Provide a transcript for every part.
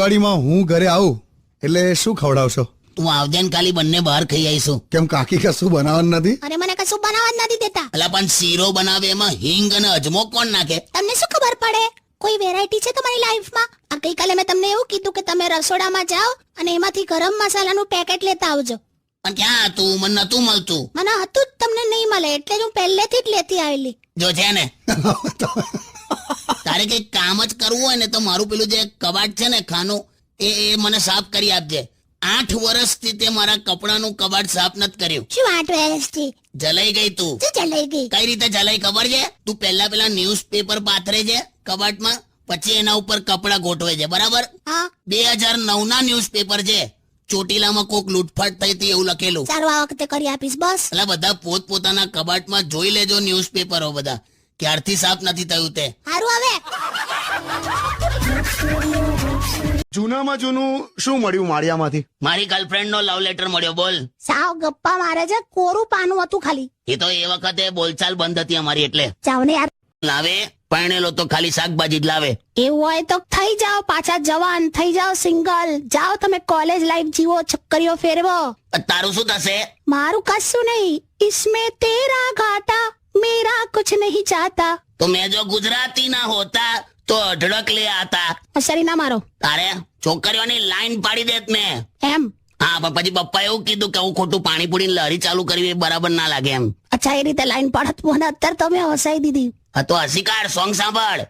દિવાળીમાં હું ઘરે આવું એટલે શું ખવડાવશો? તું આવજે ને ખાલી બંને બહાર ખાઈ આવીશું. કેમ કાકી કશું બનાવવાનું નથી? અરે મને કશું બનાવવા જ નથી દેતા. અલા પણ શીરો બનાવે એમાં હિંગ અને અજમો કોણ નાખે? તમને શું ખબર પડે? કોઈ વેરાયટી છે તમારી લાઈફમાં? આ ગઈકાલે મેં તમને એવું કીધું કે તમે રસોડામાં જાઓ અને એમાંથી ગરમ મસાલાનું પેકેટ લેતા આવજો. પણ ક્યાં હતું? મને નતું મળતું. મને હતું જ, તમને નહીં મળે એટલે જ હું પહેલેથી જ લેતી આવેલી. જો છે ને તારે કઈ કામ જ કરવું હોય ને તો મારું પેલું જે કબાટ છે ને ખાનું એ મને સાફ કરી આપજે. 8 વર્ષથી તે મારા કપડાનું કબાટ સાફ નથી કર્યું. શું 8 વર્ષથી? જલાઈ ગઈ તું. શું જલાઈ ગઈ? કઈ રીતે જલાઈ ખબર છે? તું પેલા ન્યૂઝપેપર પાથરે છે કબાટમાં, પછી એના ઉપર કપડા ગોઠવે છે, બરાબર? હા. 2009 ના ન્યૂઝપેપર છે. ચોટીલામાં કોક લૂંટફાટ થઈ હતી એવું લખેલું. સારું, આ વખતે કરી આપીશ બસ. એટલે બધા પોતપોતાના કબાટમાં જોઈ લેજો ન્યૂઝપેપરો બધા ક્યારથી સાફ નથી થયું તે. સારું હવે. જૂનામાં જૂનું શું મળ્યું માળિયામાંથી? મારી ગર્લફ્રેન્ડ નો લવ લેટર મળ્યો. બોલ. સાવ ગપ્પા મારે છે, કોરું પાનું હતું ખાલી. એ તો એ વખતે બોલચાલ બંધ હતી અમારી એટલે. જાવ ને યાર. લાવે પરણેલો તો ખાલી શાકભાજી જ લાવે. એવું હોય તો થઈ જાઓ પાછા જવાન, થઈ જાઓ સિંગલ. જાઓ તમે કોલેજ લાઈફ જીવો, છક્કરીઓ ફેરવો. તારું શું થશે? મારું કશું નહીં. इसमें तेरा घाटा मेरा कुछ नहीं चाहता. તો મેં જો ગુજરાતી ના હોતા તો અઢળક લે આતા. અસરી ના મારો. તારે છોકરીઓની લાઈન પાડી દેત મેં. એમ? હા, પણ પછી પપ્પા એવું કીધું કે હું ખોટું પાણીપુરી લહેરી ચાલુ કરવી એ બરાબર ના લાગે એમ. અચ્છા, એ રીતે લાઈન પાડત મને અત્યારે તમે હસાઈ દીધી. હા તો હસીકાર સોંગ સાંભળ.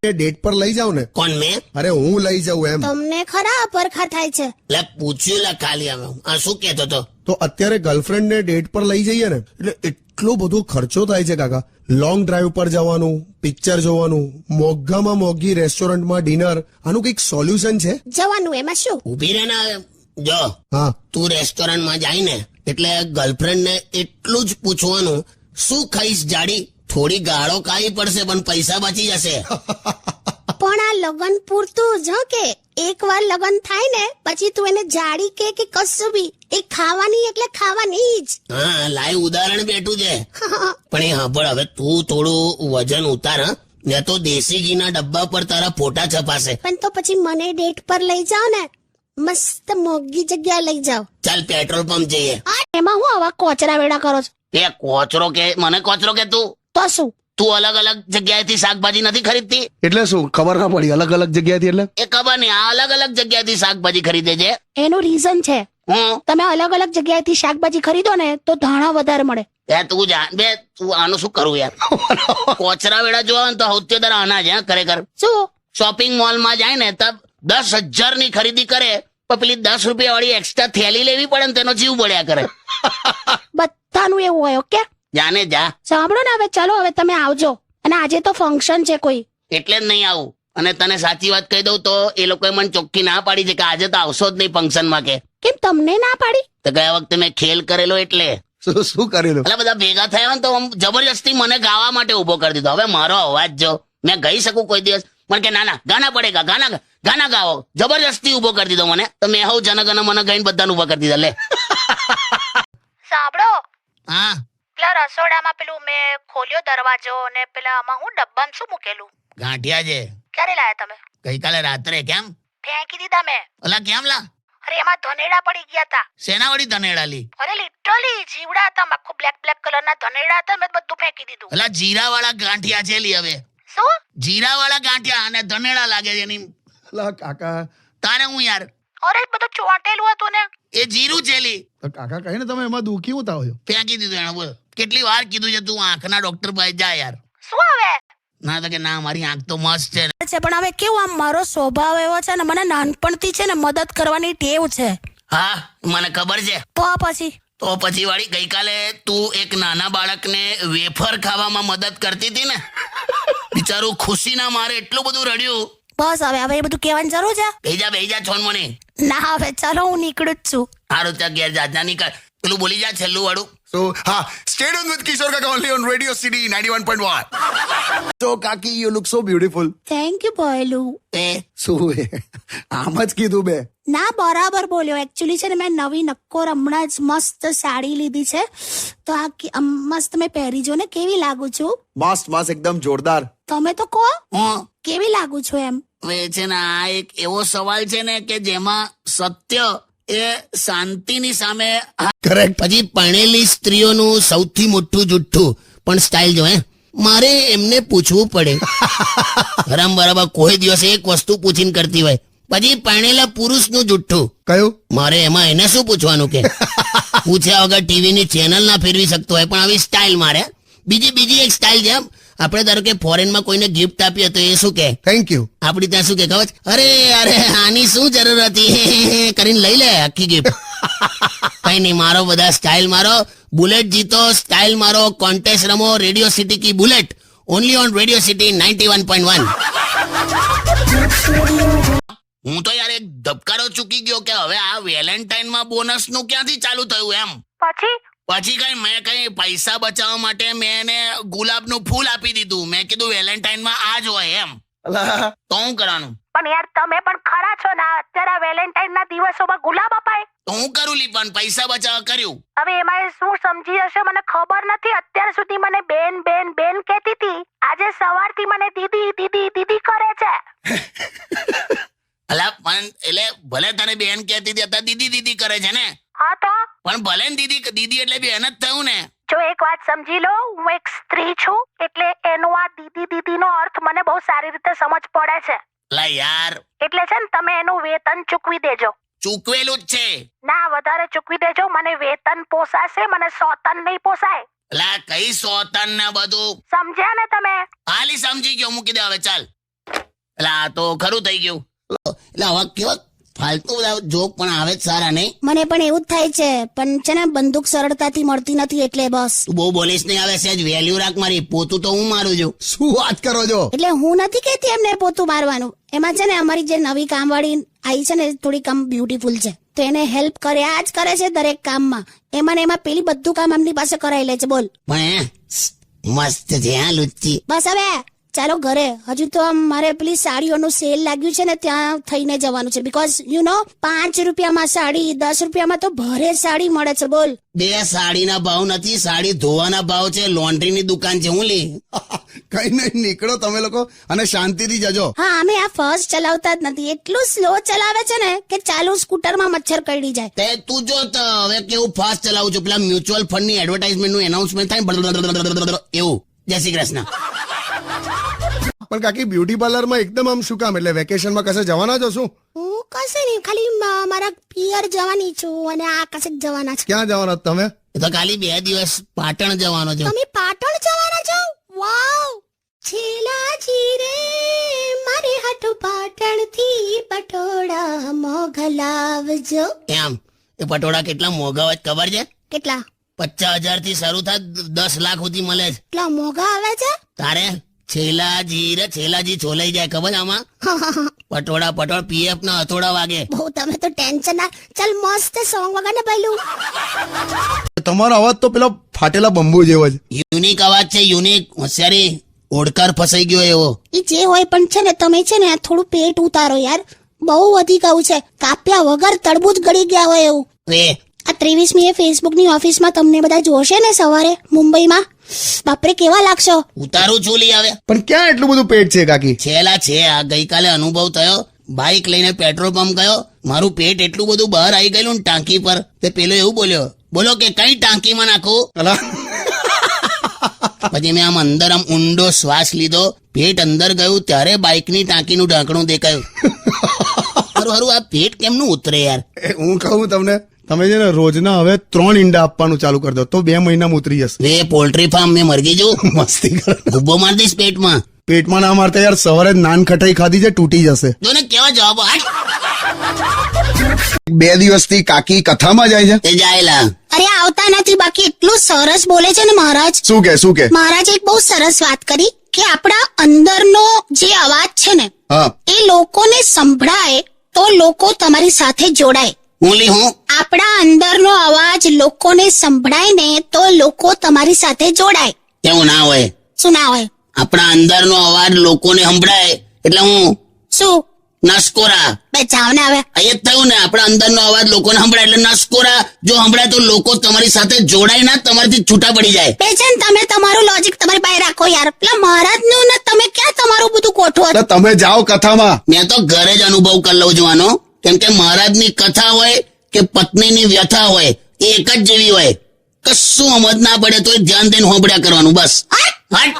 ડેટ પર લઈ જાવ ને. કોણ મેં? અરે હું લઈ જાઉં એમ. તમને ખરા પરખા થાય છે. લે પૂછ્યું લે ખાલી અમે. આ શું કહેતો તો? તો અત્યારે ગર્લફ્રેન્ડ ને ડેટ પર લઈ જઈએ ને એટલે એટલો બધો ખર્ચો થાય છે કાકા. લોંગ ડ્રાઈવ પર જવાનું, પિક્ચર જોવાનું, મોંઘામાં મોંઘી રેસ્ટોરન્ટમાં ડિનર. આનું કઈક સોલ્યુશન છે? જવાનું એમાં શું? ઉભી રહે ને. જો હા, તું રેસ્ટોરન્ટમાં જાય ને એટલે ગર્લફ્રેન્ડ ને એટલું જ પૂછવાનું, શું ખાઈશ જાડી? થોડી ગાળો ખાવી પડશે પણ પૈસા બચી જશે. પણ આ લગન પૂરતું જ કે એકવાર લગન થાય ને પછી તું એને જાડી કે કશું બી એ ખાવાની એટલે ખાવાની જ. હા, લાઈવ ઉદાહરણ બેઠું છે. પણ એ સાંભળ, હવે તું થોડું વજન ઉતાર હા, ને તો દેશી ઘીના ડબ્બા પર તારા ફોટા છપાશે. પણ તો પછી મને ડેટ પર લઈ જાઓ ને, મસ્ત મોંઘી જગ્યા લઈ જાઓ. ચાલ પેટ્રોલ પંપ જઈએ. એમાં હું આવા કોચરા વેડા કરો છો? એ કોચરો કે મને કોચરો કે તું? તો શું? તું અલગ અલગ જગ્યાએથી શાકભાજી નથી ખરીદતી? એટલે શું ખબર ના પડી? અલગ અલગ જગ્યાએથી એટલે એ ખબર નહીં, આ અલગ અલગ જગ્યાએથી શાકભાજી ખરીદે છે. એનું રીઝન છે. હું તમે અલગ અલગ જગ્યાએથી શાકભાજી ખરીદો ને તો ધાણા વધારે મળે. તું જાણ બે, તું આનું શું કરું યાર? કોચરા વેડા જોવા ને તો સૌથી વધારે અનાજ હે ખરેખર. શું? શોપિંગ મોલમાં જાય ને તબ 10,000 ની ખરીદી કરે પણ પેલી 10 રૂપિયા વાળી એક્સ્ટ્રા થેલી લેવી પડે ને તેનો જીવ બળ્યા કરે. બધાનું એવું હોય. ઓકે, જાને જા. સાંભળો ને, હવે ચલો, હવે તમે આવજો. અને આજે તો ફંક્શન છે કોઈ, એટલે જ નહીં આવું. અને તને સાચી વાત કહી દઉં તો એ લોકોએ મને ચોખ્ખી ના પાડી છે કે આજે તો આવશો જ નહીં ફંક્શન માં. કે કેમ તમને ના પાડી? તો ગયા વખતે મેં ખેલ કરેલો એટલે. શું કરેલું? એટલે બધા ભેગા થયા ને તો આમ જબરજસ્તી મને ગાવા માટે ઉભો કરી દીધો. હવે મારો અવાજ જો મેં ગઈ શકું કોઈ દિવસ? મને કે ના ના ગાના પડેગા, ગાના ગાઓ. જબરજસ્તી ઉભો કરી દીધો મને. તો મેં હવ જનગણ મને ગઈને બધાને ઉભા કરી દીધા. લે સાંભળો, હા, પેલા રસોડામાં પેલું મેં ખોલ્યો દરવાજો ને પેલા આમાં હું ડબ્બામાં શું મૂકેલું? ગાંઠિયા છે. ક્યારે લાયા તમે? ગઈકાલે રાત્રે. કેમ? ફેંકી દીધા મેં. ઓલા કેમ લા? અરે એમાં ધનેડા પડી ગયા હતા. સેના વળી ધનેડા લી? અરે લિટરલી જીવડા હતા, આખું બ્લેક કલરના ધનેડા હતા. મેં બધું ફેંકી દીધું. ઓલા જીરા વાળા ગાંઠિયા છે લી. હવે શું જીરા વાળા ગાંઠિયા અને ધનેડા લાગે છે એની. કાકા, તારે હું યાર, અરે બધું ચોંટેલું હતું ને. એ જીરું છે લી. કાકા કહે ને તમે એમાં દુખી ઉતા હોય. ફેંકી દીધું એને. બોલ કેટલી વાર કીધું છે તું આંખના ડોક્ટર પાસે જા યાર. શું હવે? ના તો કે ના મારી આંખ તો મસ્ત છે. પણ હવે કેવું, આમ મારો સ્વભાવ એવો છે ને, મને નાનપણથી છે ને મદદ કરવાની ટેવ છે. હા મને ખબર છે. તો પછી વાળી ગઈકાલે તું એક નાના બાળકને વેફર ખાવામાં મદદ કરતી હતી ને, બિચારું ખુશી ના મારે એટલું બધું રડ્યું. બસ હવે એ બધું કહેવાની જરૂર છે? બેજા છોન મને. ના હવે ચાલો, હું નીકળું જ છું. હારું ત્યાં ઘેર જા નીકળ. પેલું બોલી જા છેલ્લું વાળું. So, stay tuned with Kishore Kaka only on Radio City 91.1. So, Kaki, you look so beautiful. Thank you બોયલું. શું આમ જ કીધું બે? ના, બરાબર બોલ્યો. એકચ્યુઅલી છે ને મેં નવી નક્કોર હમણાં જ મસ્ત સાડી લીધી છે, તો આ મસ્ત મેં પહેરી જો ને, કેવી લાગુ છું? મસ્ત એકદમ જોરદાર. તમે તો કહો હું કેવી લાગુ છું એમ. હવે છે ને આ એક એવો સવાલ છે ને કે જેમાં સત્ય એ શાંતિની સામે કરેક્ટ. પછી પરણેલી સ્ત્રીઓનું સૌથી મોટું જુઠ્ઠું પણ સ્ટાઇલ જો હે મારે એમને પૂછવું પડે હરામ બરાબર કોઈ દિવસ એક વસ્તુ પૂછીને કરતી હોય પછી પરણેલા પુરુષનું જુઠ્ઠું કયું? મારે એમાં એને શું પૂછવાનું કે પૂછ્યા વગર ટીવી ની ચેનલ ના ફેરવી શકતો હોય પણ આવી સ્ટાઇલ મારે બીજી એક સ્ટાઇલ છે આપણે ધારો કે ફોરેનમાં કોઈને ગિફ્ટ આપીએ તો એ શું કે થેન્ક યુ. આપડી ત્યાં શું કે ખબર છે? અરે આની શું જરૂર હતી કરીને લઈ લે આખી ગિફ્ટ કઈ નહીં મારો બધા સ્ટાઇલ મારો બુલેટ જીતો સ્ટાઇલ મારો કોન્ટેસ્ટ રમો રેડિયો સિટી કી bullet only on radio city 91.1 હું તો યાર એક ધબકારો ચૂકી ગયો કે હવે આ વેલેન્ટાઇન માં બોનસ નું ક્યાંથી ચાલુ થયું એમ પછી મેં કઈ પૈસા બચાવવા માટે મેં એને ગુલાબનું ફૂલ આપી દીધું મેં કીધું વેલેન્ટાઇન માં આ જ હોય એમ તો હું કરવાનું પણ યાર તમે પણ ખરા છો ને અત્યારે વેલેન્ટાઇન ના દિવસોમાં ગુલાબ અપાય તો હું કરું લીપન પૈસા બચાવવા કર્યું હવે એમાં એ શું સમજી હશે મને ખબર નથી અત્યાર સુધી મને બેન બેન બેન કહેતી હતી આજે સવારથી મને દીદી દીદી દીદી કરે છે અલા પણ એટલે ભલે તને બેન કહેતી હતી અત્યારે દીદી દીદી કરે છે ને હા તો પણ ભલે ને દીદી દીદી એટલે બેન જ થયું ને જો એક વાત સમજી લો હું એક સ્ત્રી છું એટલે એનો આ દીદી દીદી નો અર્થ મને બહુ સારી રીતે સમજ પડે છે લા યાર એટલે છે ને તમે એનું વેતન ચૂકવી દેજો ચૂકવેલું જ છે ના વધારે ચૂકવી દેજો મને વેતન પોસાશે મને સોતન નહીં પોસાય લા કઈ સોતન ને બધું સમજ્યા ને તમે હાલી સમજી ગયો મૂકી દે હવે ચાલ એટલે આ તો ખરું થઈ ગયું એટલે આવા કેવા ફાલતુ બધા જોક પણ આવે જ સારા નહીં મને પણ એવું જ થાય છે પણ છે ને બંદૂક સરળતાથી મળતી નથી એટલે બસ તું બહુ બોલીશ નહીં આવે સેજ વેલ્યુ રાખ મારી પોતું તો હું મારું છું શું વાત કરો છો? એટલે હું નથી કહેતી એમને પોતું મારવાનું એમાં છે ને અમારી જે નવી કામવાળી આવી છે ને થોડી કામ બ્યુટીફુલ છે તો એને હેલ્પ કર્યા જ કરે છે દરેક કામમાં એમાં ને એમાં પેલી બધું કામ એમની પાસે કરાવી લે છે બોલ પણ મસ્ત છે હા લુચ્ચી બસ હવે ચાલો ઘરે હજુ તો આમ મારે પેલી સાડીઓનું સેલ લાગ્યું છે ને ત્યાં થઈને જવાનું છે બીકોઝ યુ નો 5 રૂપિયામાં સાડી 10 રૂપિયામાં તો ભરે સાડી મળે છે બોલ બે સાડીના ભાવ નથી સાડી ધોવાના ભાવ છે લોન્ડ્રીની દુકાન છે હું લી કઈ નહીં નીકળો તમે લોકો અને શાંતિથી જજો. હા અમે આ ફર્સ્ટ ચલાવતા જ નથી એટલું સ્લો ચલાવે છે ને કે ચાલુ સ્કૂટરમાં મચ્છર કરડી જાય તે તું જો તો હવે કેવું ફાસ્ટ ચલાવું છું પેલા મ્યુચ્યુઅલ ફંડ ની એડવર્ટાઇઝમેન્ટ નું એનાઉન્સમેન્ટ થાય એવું જય શ્રી કૃષ્ણ પણ કાકી બ્યુટી પાર્લરમાં એકદમ આમ શું કામ એટલે વેકેશનમાં કશે જવાના છો શું? હું કશે નહીં ખાલી મારા પિયર જવાની છું અને આ કશે જવાના છે ક્યાં જવાના છો તમે? એ તો ખાલી 2 દિવસ પાટણ જવાનો છે તમે પાટણ જવાના છો વાવ છેલાજી રે મારે હાટુ પાટણ થી પટોળા મોગલાવજો એમ એ પટોળા કેટલા મોંઘા હોય ખબર છે કેટલા 50,000 થી શરૂ થાય 10 લાખ સુધી મળે છે કેટલા મોંઘા આવે છે તારે છેલાજી છોલાઈ જાય ખબર આમાં પટોળા પીએફ ના હથોડા વાગે બહુ તમે તો ટેન્શન ના ચાલ મસ્ત સોંગ વગર ને પહેલું તમારો અવાજ તો પેલો ફાટેલા બંબુ જેવો છે. યુનિક અવાજ છે યુનિક હોશિયારી ઓડકાર ફસાઈ ગયો એવો એ જે હોય પણ છે ને તમે છે ને આ થોડું પેટ ઉતારો યાર બહુ વધી ગયું છે કાપ્યા વગર તડબૂચ ગળી ગયા હોય એવું એ આ 23મીએ ફેસબુકની ઓફિસમાં તમને બધા જોશે ને સવારે મુંબઈમાં બાપરે કેવા લાગશો ઉતારું છું લી આવે પણ ક્યાં એટલું બધું પેટ છે કાકી? છેલા છે આ ગઈકાલે અનુભવ થયો બાઇક લઈને પેટ્રોલ પંપ ગયો મારું પેટ એટલું બધું બહાર આવી ગયેલું ને ટાંકી પર તે પેલો એવું બોલો કે કઈ ટાંકીમાં નાખું અલા પછી મેં આમ અંદર આમ ઊંડો શ્વાસ લીધો પેટ અંદર ગયું ત્યારે બાઇકની ટાંકીનું ઢાંકણું દેખાયું હારું આ પેટ કેમનું ઉતરે યાર હું કહું તમને તમે છે ને રોજના હવે 3 ઈંડા આપવાનું ચાલુ કરી દો તો 2 મહિનામાં ઉતરી જશે. વે પોલ્ટ્રી ફાર્મ મેં મરગી જવું મસ્તી કરો. ગુબ્બો માર દઈશ પેટમાં પેટમાં ના મારતા યાર સવારે નાન ખટાઈ ખાધી છે તૂટી જશે. જો ને કેવા જવાબ 2 દિવસથી કાકી કથામાં જાય છે. તે જાયેલા અરે આવતા નથી બાકી એટલું સરસ બોલે છે ને મહારાજ શું કે મહારાજે એક બહુ સરસ વાત કરી કે આપણા અંદરનો જે અવાજ છે ને હા એ લોકોને સંભળાય તો લોકો તમારી સાથે જોડાય હું લી હું આપણા અંદરનો અવાજ લોકોને સંભળાય ને તો લોકો તમારી સાથે જોડાય એવું ના હોય શું ના હોય આપણા અંદરનો અવાજ લોકોને સંભળાય એટલે હું શું નસકોરા. બે જાવ ને હવે. એ જ થયું ને, આપણા અંદરનો અવાજ લોકોને સંભળાય એટલે નસકોરા. જો સંભળાય તો લોકો તમારી સાથે જોડાય ના, તમારાથી છૂટા પડી જાય. બે છે ને તમે તમારું લોજિક તમારી પાસે રાખો યાર. પેલા મહારાજનું ને તમે ક્યાં તમારું બધું ગોઠવો છો? એટલે તમે જાઓ કથામાં. મેં તો ઘરે જ અનુભવ કરી લઉં છું આનો, કેમ કે મહારાજની કથા હોય કે પત્નીની વ્યથા હોય એ એક જ જેવી હોય. કશું સમજ ના પડે તો ધ્યાન દઈને હોંભળ્યા કરવાનું બસ. હટ!